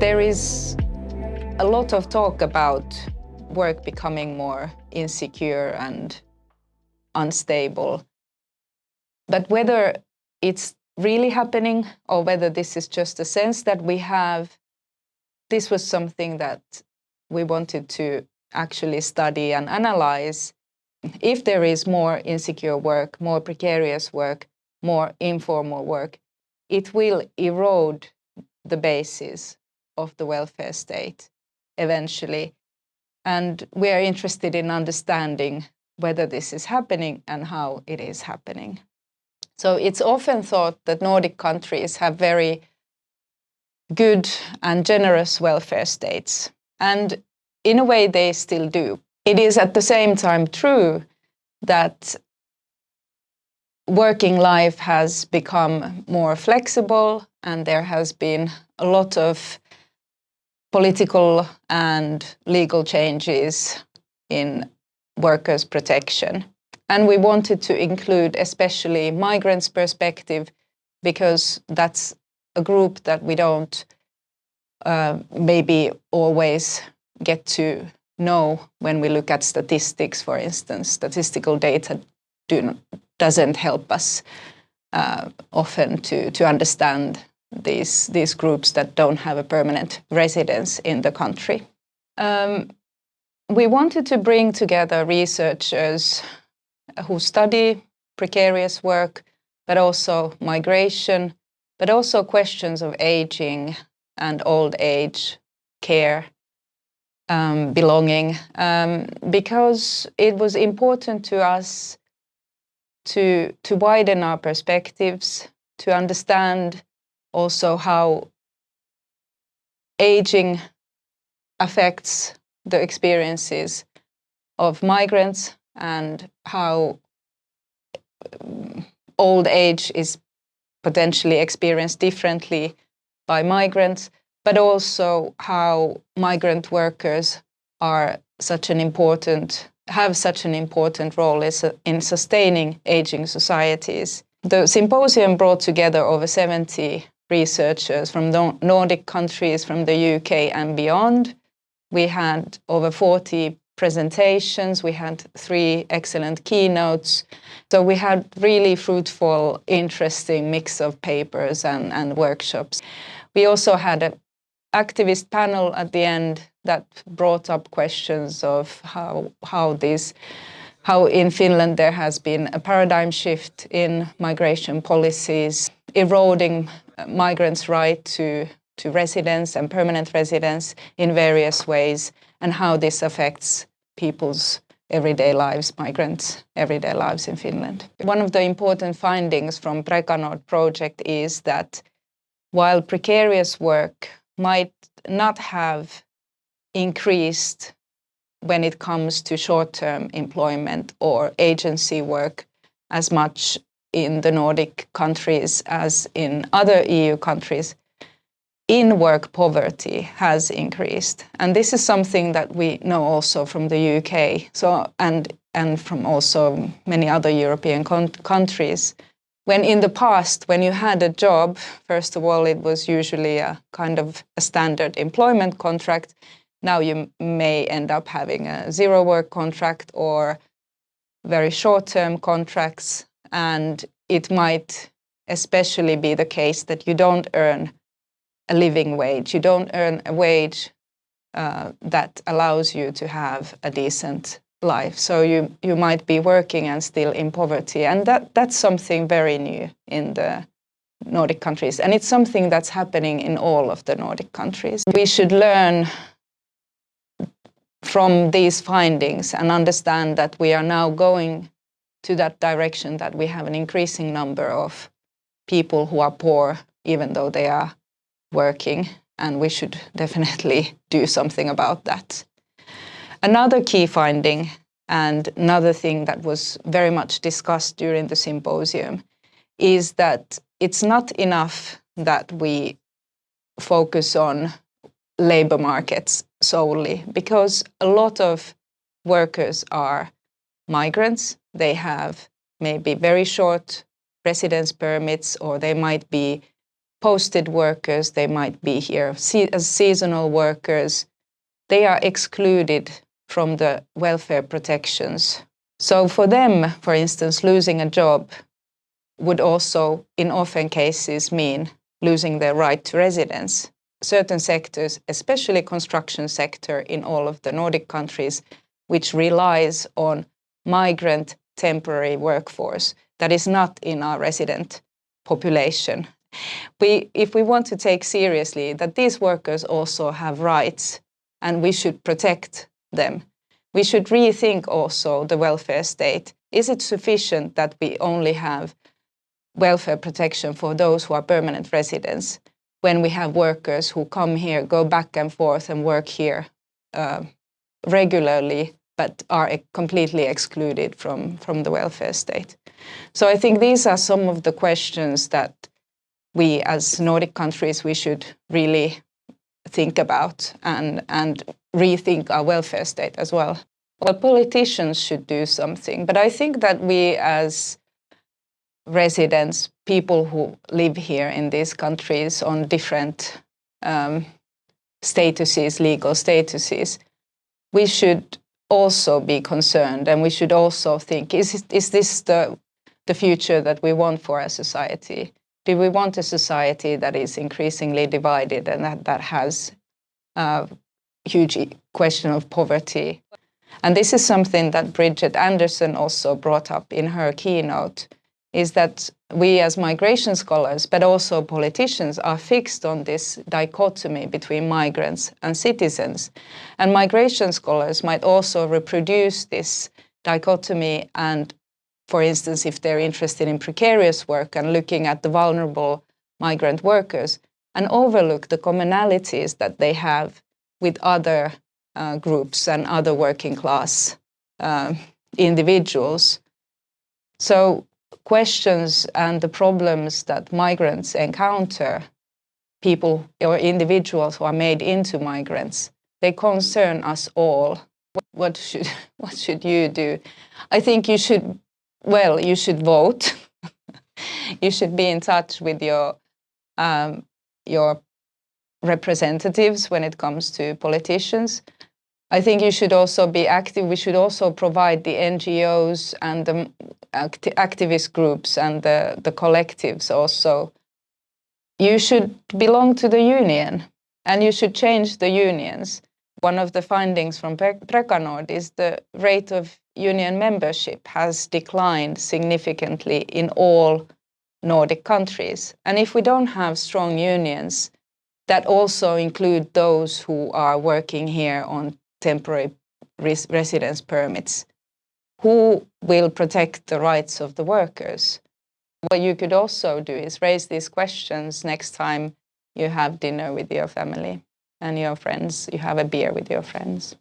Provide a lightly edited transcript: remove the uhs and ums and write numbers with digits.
There is a lot of talk about work becoming more insecure and unstable. But whether it's really happening or whether this is just a sense that we have, this was something that we wanted to actually study and analyze. If there is more insecure work, more precarious work, more informal work, it will erode the basis of the welfare state eventually. And we are interested in understanding whether this is happening and how it is happening. So it's often thought that Nordic countries have very good and generous welfare states. And in a way, they still do. It is at the same time true that working life has become more flexible and there has been a lot of political and legal changes in workers' protection. And we wanted to include especially migrants' perspective because that's a group that we don't maybe always get to know when we look at statistics, for instance. Statistical data doesn't help us often to understand these groups that don't have a permanent residence in the country. We wanted to bring together researchers who study precarious work, but also migration, but also questions of aging and old age, care, belonging, because it was important to us to widen our perspectives, to understand also how aging affects the experiences of migrants and how old age is potentially experienced differently by migrants, but also how migrant workers have such an important role in sustaining aging societies. The symposium brought together over 70 researchers from the Nordic countries, from the UK and beyond. We had over 40 presentations, we had 3 excellent keynotes. So we had really fruitful, interesting mix of papers and workshops. We also had an activist panel at the end that brought up questions of how in Finland there has been a paradigm shift in migration policies, eroding migrants' right to residence and permanent residence in various ways, and how this affects people's everyday lives, migrants' everyday lives in Finland. One of the important findings from PrecaNord project is that while precarious work might not have increased when it comes to short-term employment or agency work as much in the Nordic countries as in other EU countries, in-work poverty has increased. And this is something that we know also from the UK and from also many other European countries. When in the past, when you had a job, first of all, it was usually a kind of a standard employment contract. Now you may end up having a zero-work contract or very short-term contracts, and it might especially be the case that you don't earn a living wage. You don't earn a wage that allows you to have a decent life. So you might be working and still in poverty, and that's something very new in the Nordic countries, and it's something that's happening in all of the Nordic countries. We should learn from these findings and understand that we are now going to that direction, that we have an increasing number of people who are poor, even though they are working, and we should definitely do something about that. Another key finding, and another thing that was very much discussed during the symposium, is that it's not enough that we focus on labor markets solely, because a lot of workers are migrants. They have maybe very short residence permits, or they might be posted workers, they might be here as seasonal workers. They are excluded from the welfare protections. So for them, for instance, losing a job would also, in often cases, mean losing their right to residence. Certain sectors, especially construction sector in all of the Nordic countries, which relies on migrant temporary workforce that is not in our resident population. If we want to take seriously that these workers also have rights and we should protect them, we should rethink also the welfare state. Is it sufficient that we only have welfare protection for those who are permanent residents when we have workers who come here, go back and forth and work here regularly, but are completely excluded from the welfare state? So I think these are some of the questions that we as Nordic countries, we should really think about and rethink our welfare state as well. Well, politicians should do something, but I think that we as residents, people who live here in these countries on different statuses, legal statuses, we should also be concerned, and we should also think, is this the future that we want for our society? Do we want a society that is increasingly divided and that has a huge question of poverty? And this is something that Bridget Anderson also brought up in her keynote, is that we as migration scholars, but also politicians, are fixed on this dichotomy between migrants and citizens. And migration scholars might also reproduce this dichotomy and, for instance, if they're interested in precarious work and looking at the vulnerable migrant workers, and overlook the commonalities that they have with other groups and other working class individuals. So questions and the problems that migrants encounter, people or individuals who are made into migrants, they concern us all. What should you do? I think you should vote. You should be in touch with your representatives when it comes to politicians. I think you should also be active. We should also provide the NGOs and the activist groups and the collectives also. You should belong to the union and you should change the unions. One of the findings from PrecaNord is the rate of union membership has declined significantly in all Nordic countries. And if we don't have strong unions that also include those who are working here on temporary residence permits, who will protect the rights of the workers? What you could also do is raise these questions next time you have dinner with your family and your friends, you have a beer with your friends.